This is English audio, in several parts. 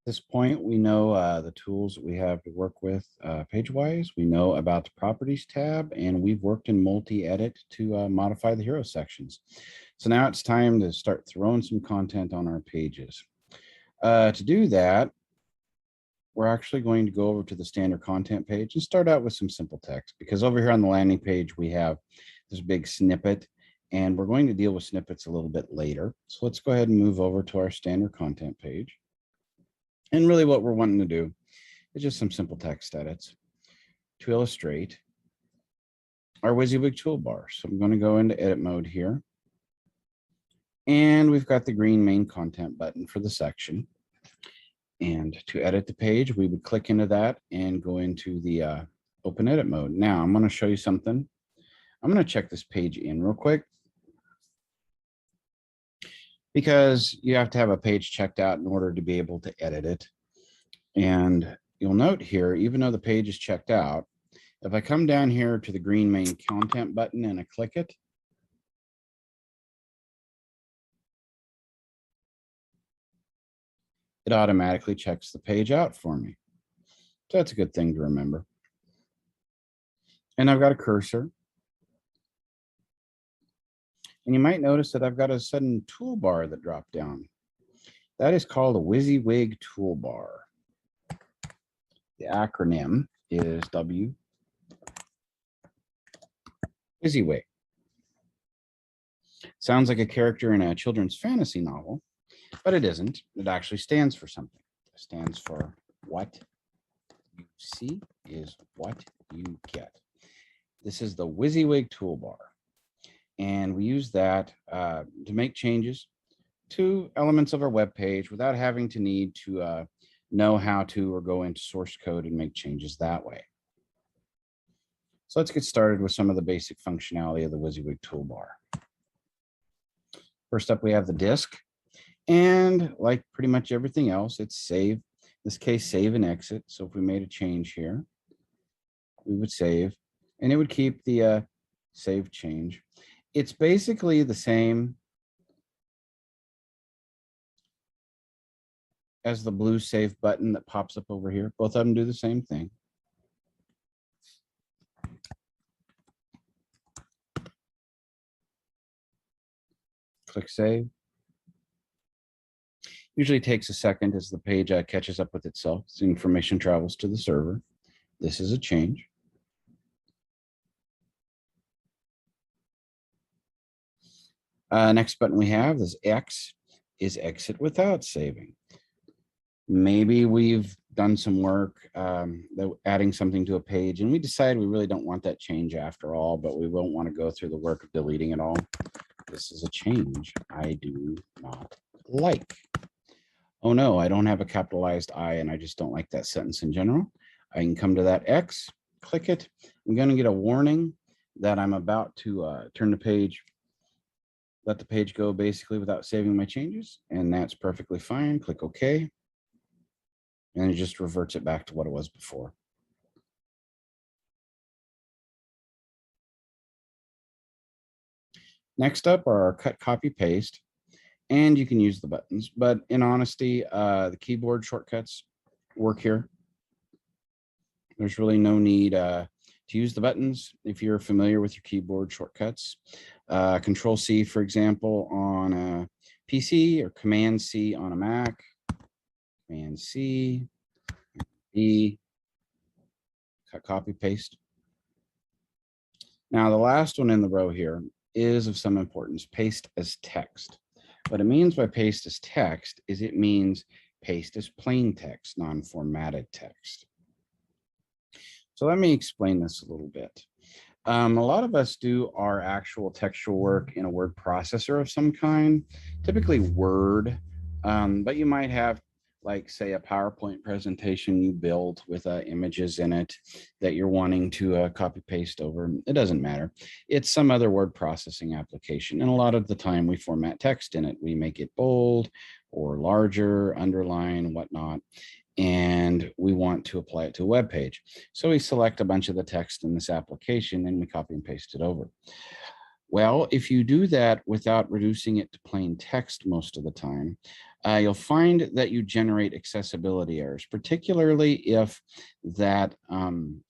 This point, we know the tools that we have to work with page-wise. We know about the Properties tab, and we've worked in multi-edit to modify the hero sections. So now it's time to start throwing some content on our pages. To do that, we're actually going to go over to the standard content page and start out with some simple text, because over here on the landing page, we have this big snippet, and we're going to deal with snippets a little bit later. So let's go ahead and move over to our standard content page. And really what we're wanting to do is just some simple text edits to illustrate our WYSIWYG toolbar. So I'm going to go into edit mode here. And we've got the green main content button for the section. And to edit the page, we would click into that and go into the open edit mode. Now I'm going to show you something. I'm going to check this page in real quick, because you have to have a page checked out in order to be able to edit it. And you'll note here, even though the page is checked out, if I come down here to the green main content button and I click it, it automatically checks the page out for me. So that's a good thing to remember. And I've got a cursor. And you might notice that I've got a sudden toolbar that dropped down. That is called a WYSIWYG Toolbar. The acronym is WYSIWYG. Sounds like a character in a children's fantasy novel, but it isn't. It actually stands for something. It stands for what you see is what you get. This is the WYSIWYG Toolbar. And we use that to make changes to elements of our web page without having to need to know how to or go into source code and make changes that way. So let's get started with some of the basic functionality of the WYSIWYG toolbar. First up, we have the disk. And like pretty much everything else, it's save. In this case, save and exit. So if we made a change here, we would save, and it would keep the save change. It's basically the same as the blue save button that pops up over here. Both of them do the same thing. Click save. Usually takes a second as the page catches up with itself. So information travels to the server. This is a change. Next button we have is X, is exit without saving. Maybe we've done some work adding something to a page, and we decide we really don't want that change after all, but we won't want to go through the work of deleting it all. This is a change I do not like. Oh no, I don't have a capitalized I, and I just don't like that sentence in general. I can come to that X, click it. I'm going to get a warning that I'm about to turn the page, let the page go basically without saving my changes, and that's perfectly fine. Click OK, and it just reverts it back to what it was before. Next up are our cut, copy, paste, and you can use the buttons, but in honesty, the keyboard shortcuts work here. There's really no need to use the buttons if you're familiar with your keyboard shortcuts. Control C, for example, on a PC, or Command C on a Mac. Command C, E, cut, copy, paste. Now, the last one in the row here is of some importance, paste as text. What it means by paste as text is it means paste as plain text, non-formatted text. So let me explain this a little bit. A lot of us do our actual textual work in a word processor of some kind, typically Word, but you might have, like, say, a PowerPoint presentation you build with images in it that you're wanting to copy paste over. It doesn't matter. It's some other word processing application. And a lot of the time we format text in it. We make it bold or larger, underline, whatnot. And we want to apply it to a web page. So we select a bunch of the text in this application and we copy and paste it over. Well, if you do that without reducing it to plain text most of the time, you'll find that you generate accessibility errors, particularly if that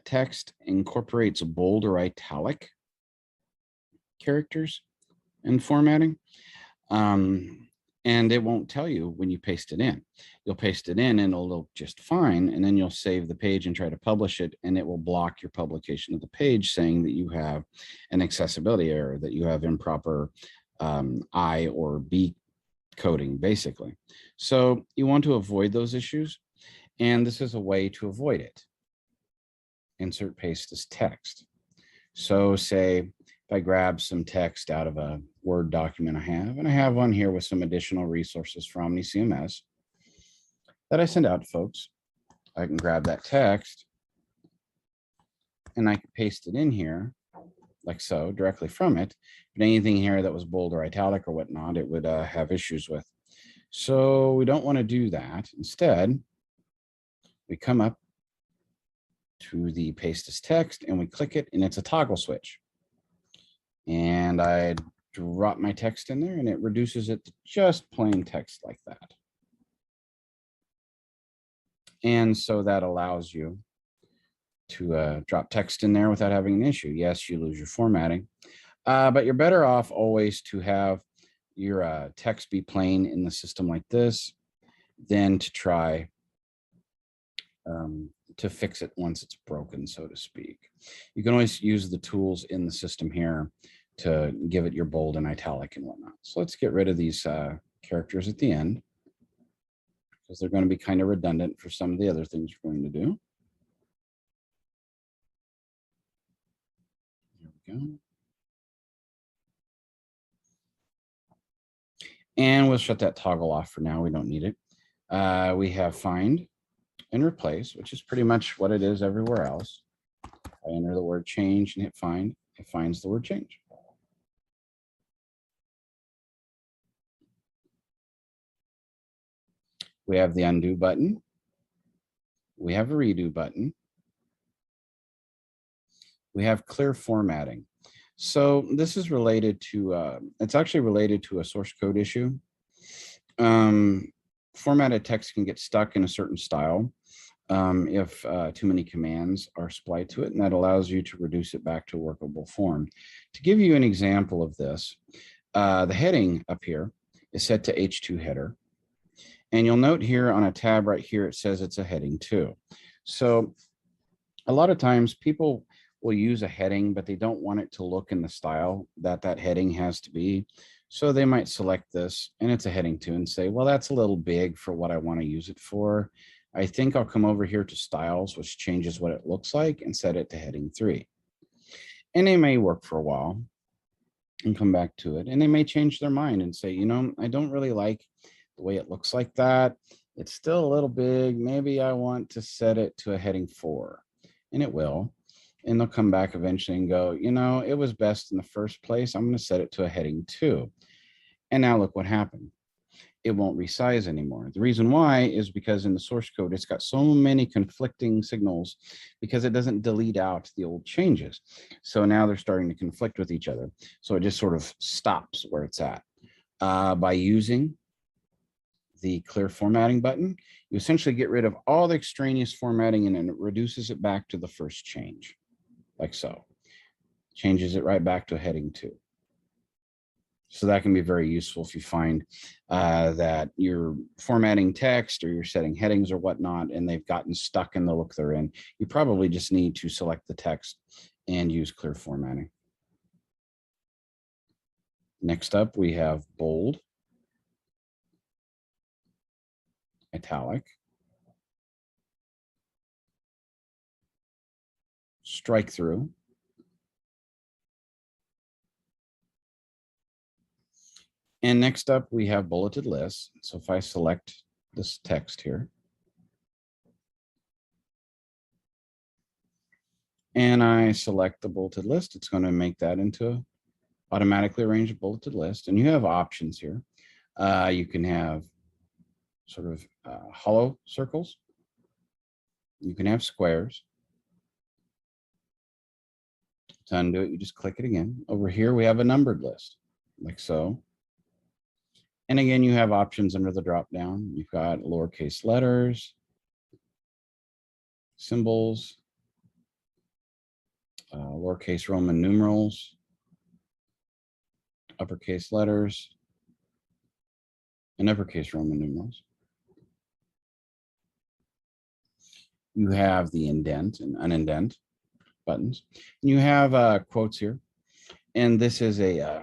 text incorporates bold or italic characters in formatting. And it won't tell you when you paste it in. You'll paste it in and it'll look just fine. And then you'll save the page and try to publish it. And it will block your publication of the page saying that you have an accessibility error, that you have improper I or B coding, basically. So you want to avoid those issues. And this is a way to avoid it. Insert paste as text. So say, if I grab some text out of a Word document I have, and I have one here with some additional resources from OmniCMS that I send out to folks, I can grab that text and I can paste it in here like so, directly from it. But anything here that was bold or italic or whatnot, it would have issues with. So we don't want to do that. Instead, we come up to the paste as text and we click it, and it's a toggle switch. And I drop my text in there and it reduces it to just plain text like that. And so that allows you to drop text in there without having an issue. Yes, you lose your formatting, but you're better off always to have your text be plain in the system like this than to try to fix it once it's broken, so to speak. You can always use the tools in the system here to give it your bold and italic and whatnot. So let's get rid of these characters at the end, because they're going to be kind of redundant for some of the other things we're going to do. There we go. And we'll shut that toggle off for now. We don't need it. We have find and replace, which is pretty much what it is everywhere else. I enter the word change and hit find. It finds the word change. We have the undo button. We have a redo button. We have clear formatting. So this is related to, it's actually related to a source code issue. Formatted text can get stuck in a certain style if too many commands are supplied to it, and that allows you to reduce it back to a workable form. To give you an example of this, the heading up here is set to H2 header. And you'll note here on a tab right here, it says it's a heading 2. So a lot of times people will use a heading, but they don't want it to look in the style that that heading has to be. So they might select this and it's a heading 2 and say, well, that's a little big for what I want to use it for. I think I'll come over here to styles, which changes what it looks like, and set it to heading 3. And they may work for a while and come back to it. And they may change their mind and say, you know, I don't really like the way it looks like that. It's still a little big. Maybe I want to set it to a heading 4, and it will. And they'll come back eventually and go, you know, it was best in the first place. I'm going to set it to a heading 2. And now look what happened. It won't resize anymore. The reason why is because in the source code, it's got so many conflicting signals because it doesn't delete out the old changes. So now they're starting to conflict with each other. So it just sort of stops where it's at. By using the clear formatting button, you essentially get rid of all the extraneous formatting and it reduces it back to the first change, like so. Changes it right back to a heading 2. So that can be very useful if you find that you're formatting text or you're setting headings or whatnot, and they've gotten stuck in the look they're in. You probably just need to select the text and use clear formatting. Next up, we have bold, italic, strike through, and next up, we have bulleted lists. So if I select this text here, and I select the bulleted list, it's going to make that into automatically arranged bulleted list. And you have options here. You can have sort of hollow circles. You can have squares. To undo it, you just click it again. Over here, we have a numbered list, like so. And again, you have options under the drop down. You've got lowercase letters, symbols, lowercase Roman numerals, uppercase letters, and uppercase Roman numerals. You have the indent and unindent buttons. And you have quotes here. And this is a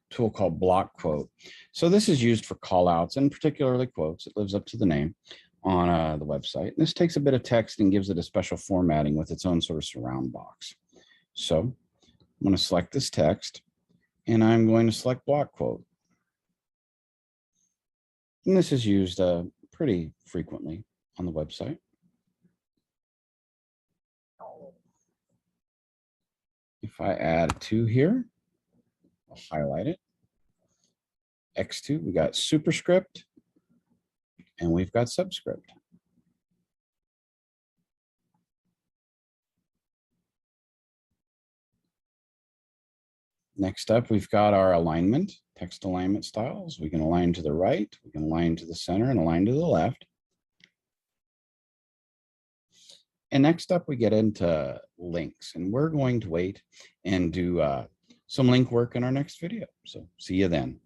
tool called block quote. So this is used for call outs and particularly quotes. It lives up to the name on the website. And this takes a bit of text and gives it a special formatting with its own sort of surround box. So I'm going to select this text and I'm going to select block quote. And this is used pretty frequently on the website. If I add a 2 here, I'll highlight it. X2, we got superscript and we've got subscript. Next up, we've got our alignment, text alignment styles. We can align to the right, we can align to the center and align to the left. And next up, we get into links, and we're going to wait and do some link work in our next video. So see you then.